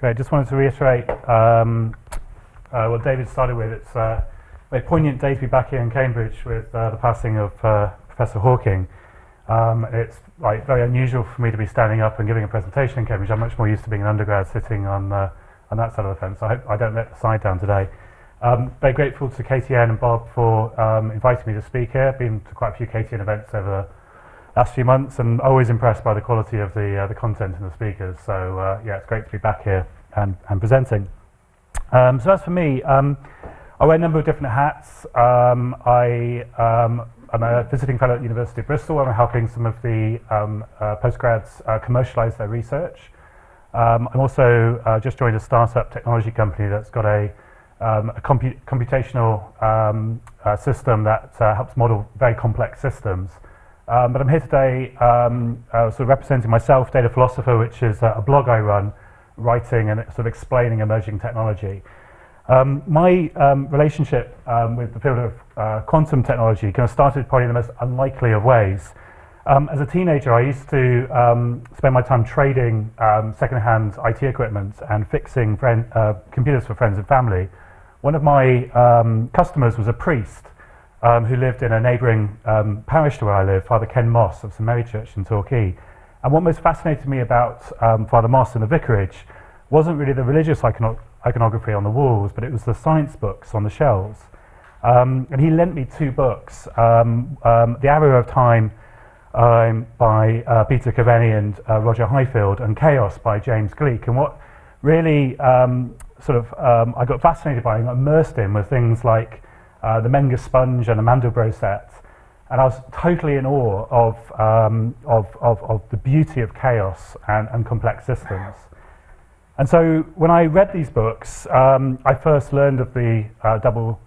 Great. Just wanted to reiterate what David started with. It's a very poignant day to be back here in Cambridge with the passing of Professor Hawking. It's very unusual for me to be standing up and giving a presentation in Cambridge. I'm much more used to being an undergrad sitting on that side of the fence. I hope I don't let the side down today. Very grateful to KTN and Bob for inviting me to speak here. Been to quite a few KTN events over the last few months, and always impressed by the quality of the content and the speakers. So yeah, it's great to be back here and presenting. So as for me, I wear a number of different hats. I'm a visiting fellow at the University of Bristol. I'm helping some of the postgrads commercialise their research. I'm also just joined a startup technology company that's got a computational system that helps model very complex systems. But I'm here today sort of representing myself, Data Philosopher, which is a blog I run, writing and sort of explaining emerging technology. My relationship with the field of quantum technology kind of started probably in the most unlikely of ways. As a teenager, I used to spend my time trading second-hand IT equipment and fixing computers for friends and family. One of my customers was a priest who lived in a neighbouring parish to where I live, Father Ken Moss of St Mary Church in Torquay. And what most fascinated me about Father Moss and the vicarage wasn't really the religious iconography on the walls, but it was the science books on the shelves. And he lent me two books, The Arrow of Time by Peter Caveni and Roger Highfield, and Chaos by James Gleek. And what really I got fascinated by and immersed in were things like the Menger sponge and the Mandelbrot set. And I was totally in awe of the beauty of chaos and complex systems. And so when I read these books, I first learned of the double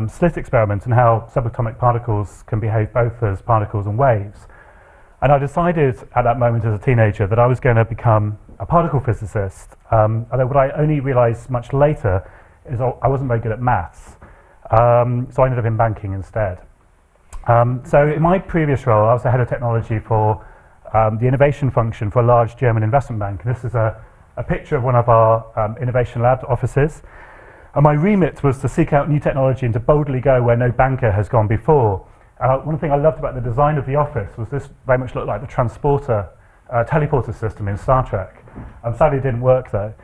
slit experiment and how subatomic particles can behave both as particles and waves. And I decided at that moment as a teenager that I was going to become a particle physicist. Although what I only realized much later is I wasn't very good at maths. So I ended up in banking instead. So in my previous role, I was the head of technology for the innovation function for a large German investment bank. And this is a picture of one of our innovation lab offices. And my remit was to seek out new technology and to boldly go where no banker has gone before. One thing I loved about the design of the office was this very much looked like the teleporter system in Star Trek. Sadly it didn't work though.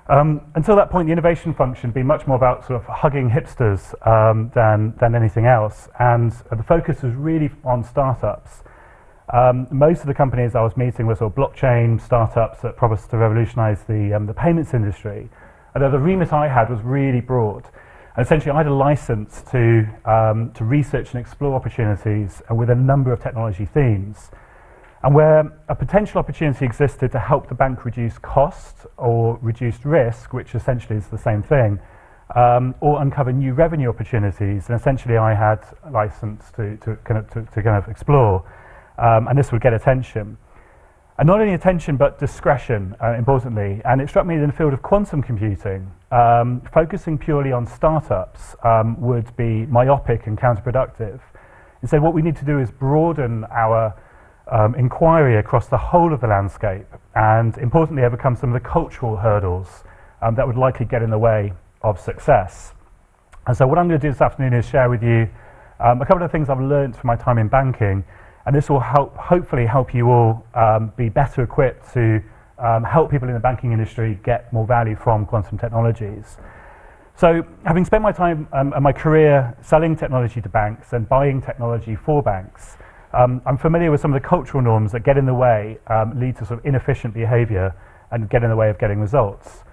Until that point, the innovation function had been much more about sort of hugging hipsters than anything else. And the focus was really on startups. Most of the companies I was meeting were sort of blockchain startups that promised to revolutionize the payments industry. Although the remit I had was really broad. And essentially I had a license to research and explore opportunities with a number of technology themes. And where a potential opportunity existed to help the bank reduce cost or reduce risk, which essentially is the same thing, or uncover new revenue opportunities, and essentially I had a license to kind of explore, and this would get attention. And not only attention, but discretion, importantly. And it struck me in the field of quantum computing, focusing purely on startups would be myopic and counterproductive. Instead, what we need to do is broaden our inquiry across the whole of the landscape and, importantly, overcome some of the cultural hurdles that would likely get in the way of success. And so what I'm going to do this afternoon is share with you a couple of things I've learned from my time in banking, and this will hopefully help you all be better equipped to help people in the banking industry get more value from quantum technologies. So having spent my time and my career selling technology to banks and buying technology for banks, I'm familiar with some of the cultural norms that get in the way, lead to sort of inefficient behavior and get in the way of getting results.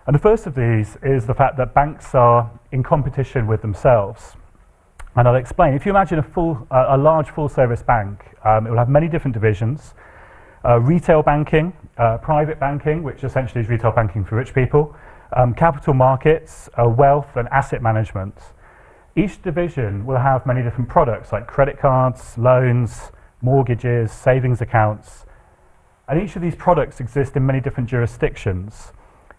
And the first of these is the fact that banks are in competition with themselves. And I'll explain. If you imagine a large full-service bank, it will have many different divisions. Retail banking, private banking, which essentially is retail banking for rich people, capital markets, wealth and asset management. Each division will have many different products like credit cards, loans, mortgages, savings accounts. And each of these products exist in many different jurisdictions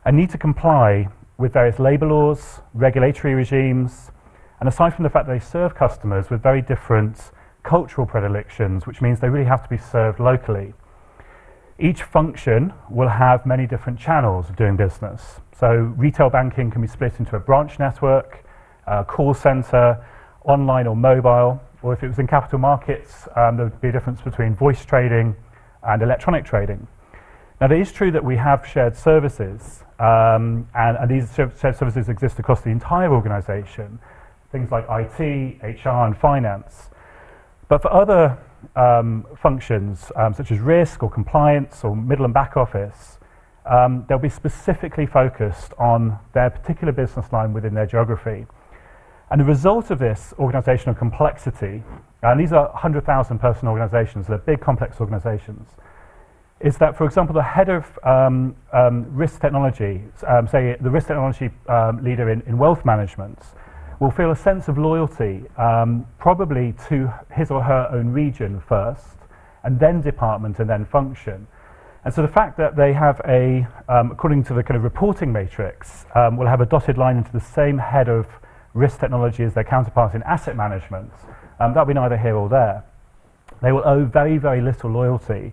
and need to comply with various labour laws, regulatory regimes, and aside from the fact that they serve customers with very different cultural predilections, which means they really have to be served locally. Each function will have many different channels of doing business. So retail banking can be split into a branch network, a call center, online or mobile, or if it was in capital markets, there would be a difference between voice trading and electronic trading. Now, it is true that we have shared services, and these shared services exist across the entire organization, things like IT, HR, and finance. But for other functions, such as risk or compliance or middle and back office, they'll be specifically focused on their particular business line within their geography. And the result of this organizational complexity, and these are 100,000 person organizations, they're big complex organizations, is that, for example, the head of risk technology, say the risk technology leader in wealth management, will feel a sense of loyalty probably to his or her own region first, and then department, and then function. And so the fact that they have a, according to the kind of reporting matrix, will have a dotted line into the same head of risk technology as their counterpart in asset management, that'll be neither here or there. They will owe very, very little loyalty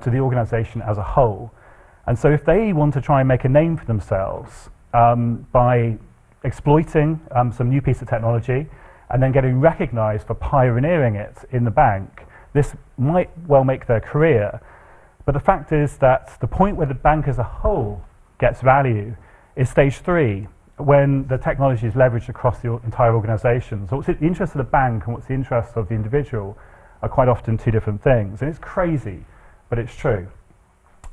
to the organization as a whole. And so if they want to try and make a name for themselves by exploiting some new piece of technology and then getting recognized for pioneering it in the bank, this might well make their career. But the fact is that the point where the bank as a whole gets value is stage 3, when the technology is leveraged across the entire organization. So what's the interest of the bank and what's the interest of the individual are quite often two different things. And it's crazy, but it's true.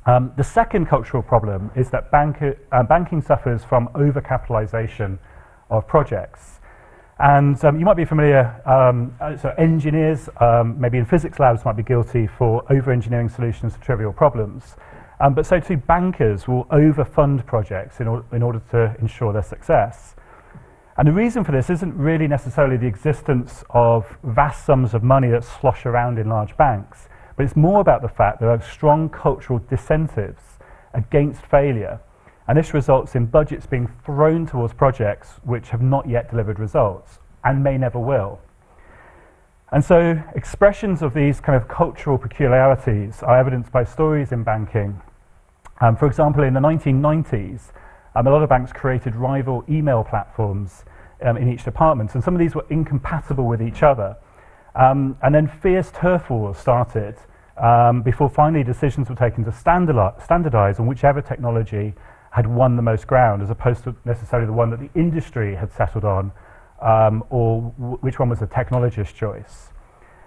The second cultural problem is that banking suffers from overcapitalization of projects. And you might be familiar, so engineers, maybe in physics labs, might be guilty for over-engineering solutions to trivial problems. But so too bankers will overfund projects in order to ensure their success. And the reason for this isn't really necessarily the existence of vast sums of money that slosh around in large banks, but it's more about the fact there are strong cultural disincentives against failure. And this results in budgets being thrown towards projects which have not yet delivered results and may never will. And so expressions of these kind of cultural peculiarities are evidenced by stories in banking. For example, in the 1990s, a lot of banks created rival email platforms in each department, and some of these were incompatible with each other. And then fierce turf wars started before finally decisions were taken to standardize on whichever technology had won the most ground, as opposed to necessarily the one that the industry had settled on, or which one was a technologist's choice.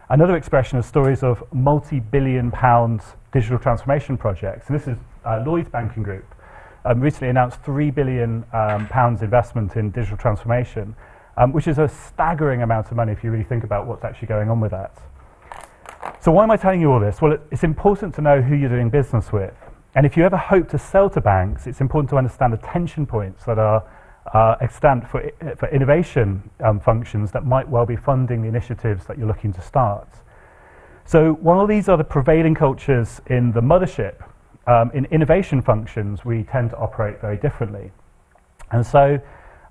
Another expression is stories of multi-billion-pound digital transformation projects. And this is Lloyds Banking Group recently announced £3 billion investment in digital transformation, which is a staggering amount of money if you really think about what's actually going on with that. So why am I telling you all this? Well, it's important to know who you're doing business with. And if you ever hope to sell to banks, it's important to understand the tension points that are extant for innovation functions that might well be funding the initiatives that you're looking to start. So while these are the prevailing cultures in the mothership, in innovation functions, we tend to operate very differently. And so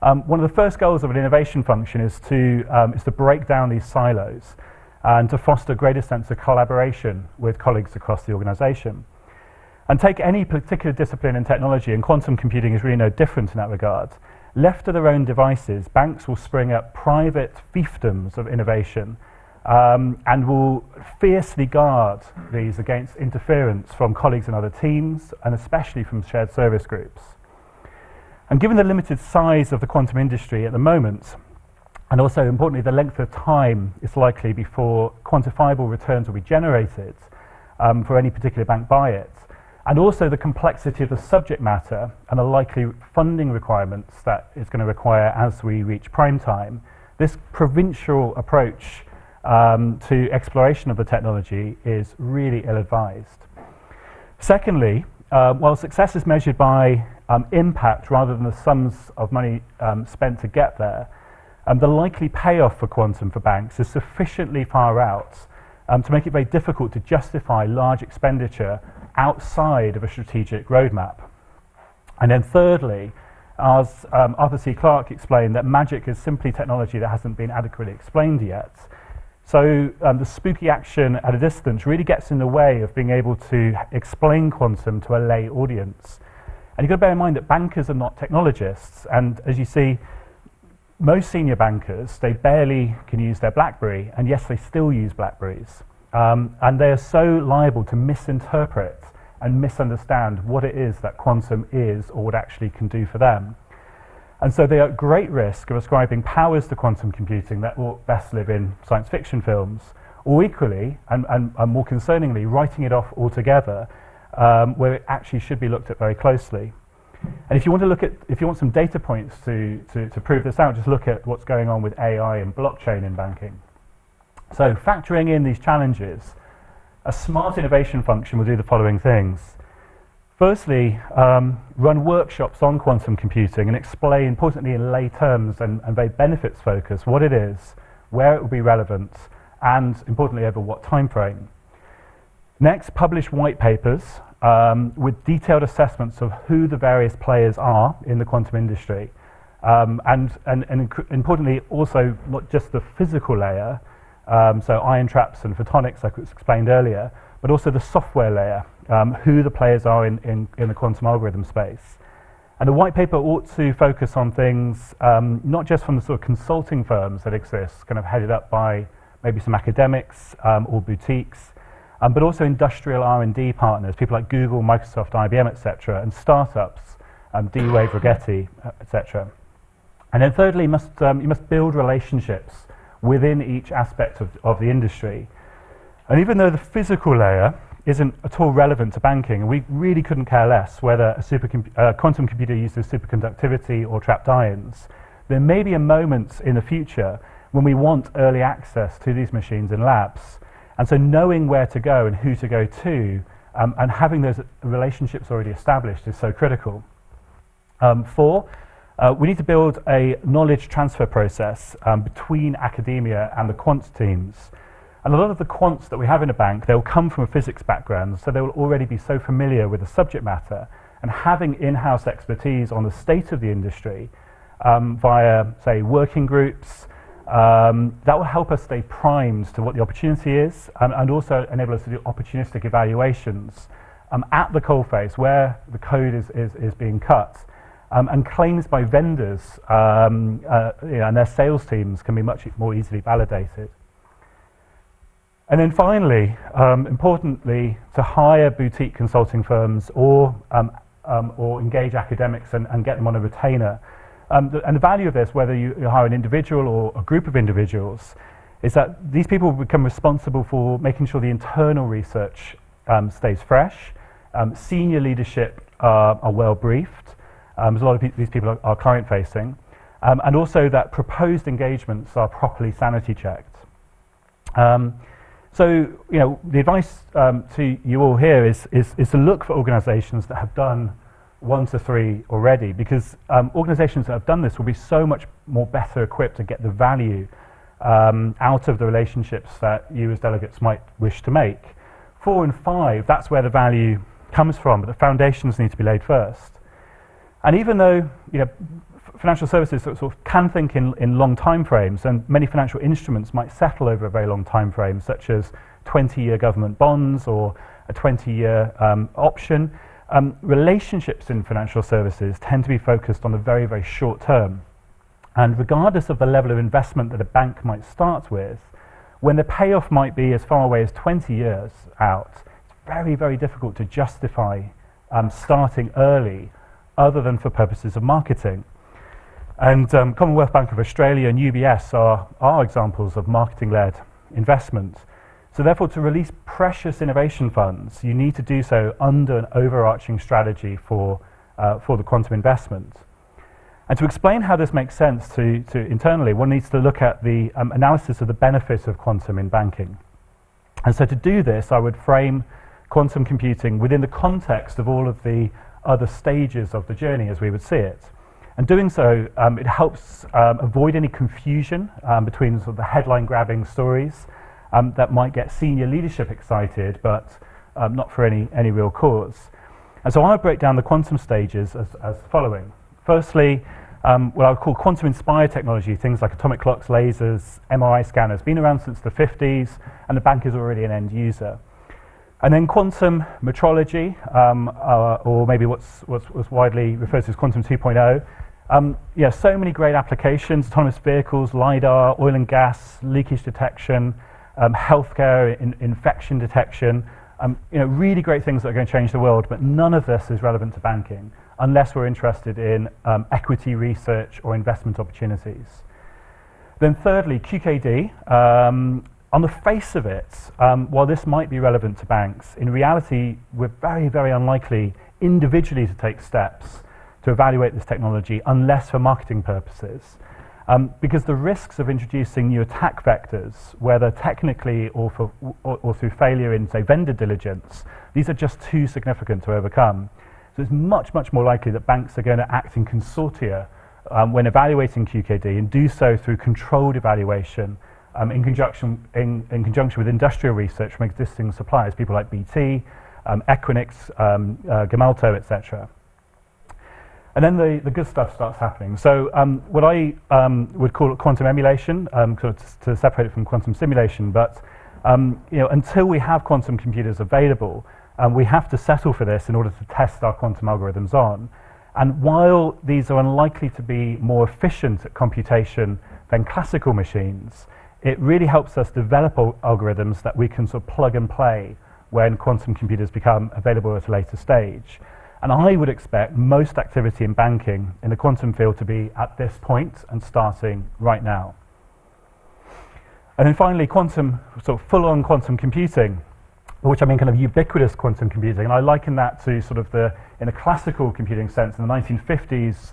one of the first goals of an innovation function is to break down these silos and to foster a greater sense of collaboration with colleagues across the organization. And take any particular discipline in technology, and quantum computing is really no different in that regard. Left to their own devices, banks will spring up private fiefdoms of innovation and will fiercely guard these against interference from colleagues in other teams, and especially from shared service groups. And given the limited size of the quantum industry at the moment, and also importantly the length of time it's likely before quantifiable returns will be generated for any particular bank by it, and also the complexity of the subject matter and the likely funding requirements that it's going to require as we reach prime time, this provincial approach to exploration of the technology is really ill-advised. Secondly, while success is measured by impact rather than the sums of money spent to get there, the likely payoff for quantum for banks is sufficiently far out to make it very difficult to justify large expenditure outside of a strategic roadmap. And then thirdly, as Arthur C. Clarke explained, that magic is simply technology that hasn't been adequately explained yet. So the spooky action at a distance really gets in the way of being able to explain quantum to a lay audience. And you've got to bear in mind that bankers are not technologists, and as you see, most senior bankers, they barely can use their BlackBerry, and yes, they still use BlackBerries. And they are so liable to misinterpret and misunderstand what it is that quantum is or what it actually can do for them. And so they are at great risk of ascribing powers to quantum computing that will best live in science fiction films, or equally, and more concerningly, writing it off altogether, where it actually should be looked at very closely. And if you want some data points to prove this out, just look at what's going on with AI and blockchain in banking. So factoring in these challenges, a smart innovation function will do the following things. Firstly, run workshops on quantum computing and explain, importantly in lay terms and very benefits focus, what it is, where it will be relevant, and importantly over what time frame. Next, publish white papers with detailed assessments of who the various players are in the quantum industry. And importantly, also not just the physical layer, so ion traps and photonics, like was explained earlier, but also the software layer, who the players are in the quantum algorithm space. And the white paper ought to focus on things, not just from the sort of consulting firms that exist, kind of headed up by maybe some academics or boutiques, but also industrial R&D partners, people like Google, Microsoft, IBM, etc., and startups, D-Wave, Rigetti, etc. And then thirdly, you must build relationships within each aspect of the industry. And even though the physical layer isn't at all relevant to banking, and we really couldn't care less whether a quantum computer uses superconductivity or trapped ions, there may be a moment in the future when we want early access to these machines in labs. And so knowing where to go and who to go to, and having those relationships already established is so critical. Four, we need to build a knowledge transfer process between academia and the quant teams. And a lot of the quants that we have in a bank, they'll come from a physics background, so they will already be so familiar with the subject matter, and having in-house expertise on the state of the industry via, say, working groups, that will help us stay primed to what the opportunity is, and also enable us to do opportunistic evaluations at the coalface where the code is being cut. And claims by vendors and their sales teams can be much more easily validated. And then finally, importantly, to hire boutique consulting firms or engage academics and get them on a retainer. And the value of this, whether you hire an individual or a group of individuals, is that these people become responsible for making sure the internal research stays fresh, senior leadership are well briefed, as a lot of these people are client-facing, and also that proposed engagements are properly sanity checked. So, the advice to you all here is to look for organisations that have done 1 to 3 already, because organisations that have done this will be so much more better equipped to get the value out of the relationships that you as delegates might wish to make. 4 and 5, that's where the value comes from, but the foundations need to be laid first. And even though financial services sort of can think in long time frames, and many financial instruments might settle over a very long time frame, such as 20-year government bonds or a 20-year option, relationships in financial services tend to be focused on the very, very short term. And regardless of the level of investment that a bank might start with, when the payoff might be as far away as 20 years out, it's very, very difficult to justify starting early other than for purposes of marketing. And Commonwealth Bank of Australia and UBS are examples of marketing-led investment. So therefore, to release precious innovation funds, you need to do so under an overarching strategy for the quantum investment. And to explain how this makes sense to internally, one needs to look at the analysis of the benefit of quantum in banking. And so to do this, I would frame quantum computing within the context of all of the other stages of the journey as we would see it. And doing so, it helps avoid any confusion between sort of the headline-grabbing stories that might get senior leadership excited, but not for any real cause. And so I would break down the quantum stages as following. Firstly, what I would call quantum-inspired technology, things like atomic clocks, lasers, MRI scanners, been around since the 50s, and the bank is already an end user. And then quantum metrology, or maybe what's widely referred to as quantum 2.0. Yeah, so many great applications: autonomous vehicles, LiDAR, oil and gas, leakage detection, healthcare, infection detection. Really great things that are going to change the world, but none of this is relevant to banking unless we're interested in equity research or investment opportunities. Then thirdly, QKD. On the face of it, while this might be relevant to banks, in reality, we're very, very unlikely individually to take steps to evaluate this technology unless for marketing purposes. Because the risks of introducing new attack vectors, whether technically or through failure in, say, vendor diligence, these are just too significant to overcome. So it's much, much more likely that banks are going to act in consortia when evaluating QKD, and do so through controlled evaluation in conjunction with industrial research from existing suppliers, people like BT, Equinix, Gemalto, etc. And then the good stuff starts happening. So what I would call quantum emulation, to separate it from quantum simulation, but until we have quantum computers available, we have to settle for this in order to test our quantum algorithms on. And while these are unlikely to be more efficient at computation than classical machines, it really helps us develop algorithms that we can sort of plug and play when quantum computers become available at a later stage. And I would expect most activity in banking in the quantum field to be at this point and starting right now. And then finally, quantum, sort of full-on quantum computing, which I mean kind of ubiquitous quantum computing. And I liken that to sort of in a classical computing sense, in the 1950s,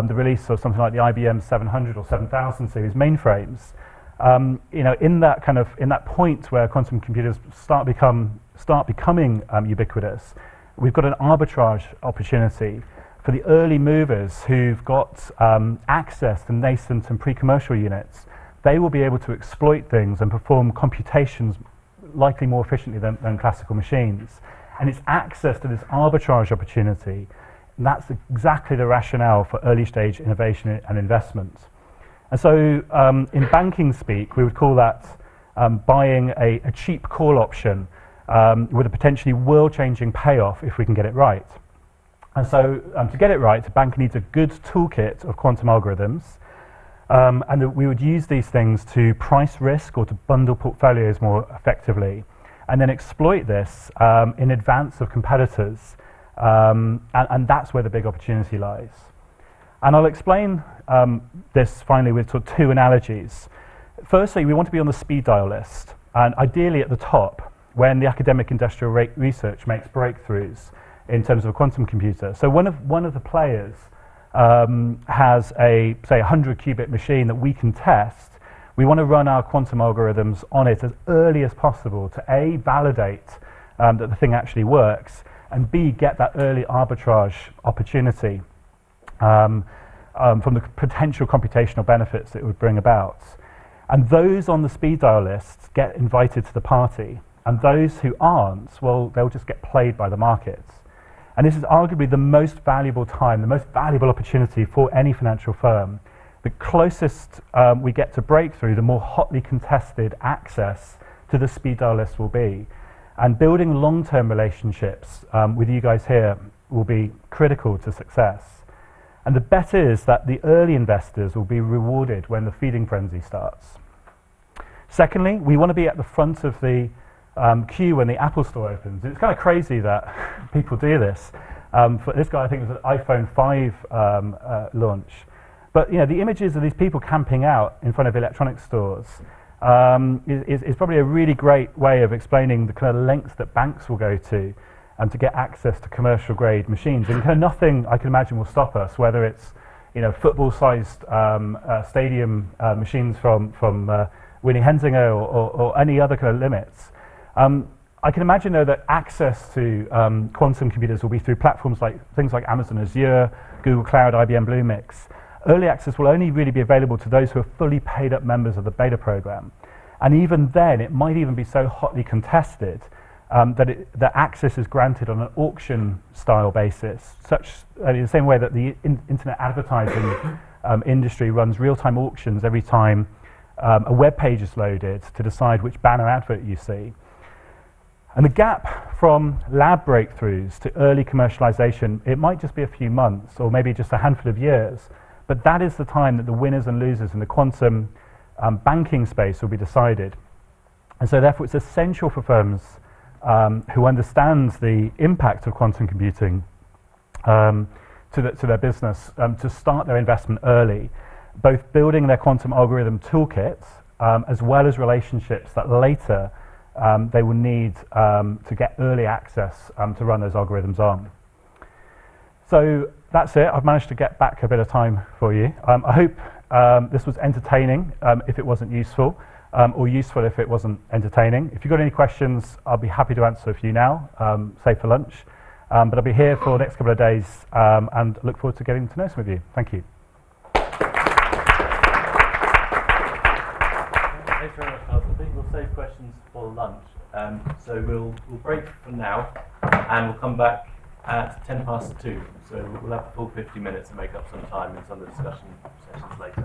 the release of something like the IBM 700 or 7000 series mainframes. In that point where quantum computers start becoming ubiquitous, we've got an arbitrage opportunity for the early movers who've got access to nascent and pre-commercial units. They will be able to exploit things and perform computations likely more efficiently than classical machines. And it's access to this arbitrage opportunity. And that's exactly the rationale for early stage innovation and investment. And so in banking speak, we would call that buying a cheap call option with a potentially world-changing payoff if we can get it right. And so to get it right, a bank needs a good toolkit of quantum algorithms, and we would use these things to price risk or to bundle portfolios more effectively, and then exploit this in advance of competitors, and that's where the big opportunity lies. And I'll explain this finally with sort of two analogies. Firstly, we want to be on the speed dial list, and ideally at the top, when the academic industrial research makes breakthroughs in terms of a quantum computer. So one of the players has say 100 qubit machine that we can test. We want to run our quantum algorithms on it as early as possible to A, validate that the thing actually works, and B, get that early arbitrage opportunity from the potential computational benefits that it would bring about. And those on the speed dial list get invited to the party, and those who aren't, well, they'll just get played by the markets. And this is arguably the most valuable time, the most valuable opportunity for any financial firm. The closest we get to breakthrough, the more hotly contested access to the speed dial list will be. And building long-term relationships with you guys here will be critical to success. And the bet is that the early investors will be rewarded when the feeding frenzy starts. Secondly, we want to be at the front of the queue when the Apple Store opens. It's kind of crazy that people do this. For this guy, I think it was an iPhone 5 launch. But the images of these people camping out in front of electronics stores is probably a really great way of explaining the kind of lengths that banks will go to get access to commercial grade machines. And kind of nothing I can imagine will stop us, whether it's football-sized stadium machines from Winnie Hensinger or any other kind of limits. I can imagine, though, that access to quantum computers will be through platforms like things like Amazon Azure, Google Cloud, IBM Bluemix. Early access will only really be available to those who are fully paid up members of the beta program. And even then, it might even be so hotly contested that access is granted on an auction-style basis, in the same way that the internet advertising industry runs real-time auctions every time a web page is loaded to decide which banner advert you see. And the gap from lab breakthroughs to early commercialization, it might just be a few months or maybe just a handful of years, but that is the time that the winners and losers in the quantum banking space will be decided. And so therefore it's essential for firms who understand the impact of quantum computing to their business to start their investment early, both building their quantum algorithm toolkits as well as relationships that later they will need to get early access to run those algorithms on. So that's it. I've managed to get back a bit of time for you. I hope this was entertaining if it wasn't useful, or useful if it wasn't entertaining. If you've got any questions, I'll be happy to answer a few now, save for lunch. But I'll be here for the next couple of days and look forward to getting to know some of you. Thank you. Thanks very much, Carl. I think we'll save questions for lunch. So we'll break for now, and we'll come back at 2:10. So we'll have a full 50 minutes to make up some time in some of the discussion sessions later.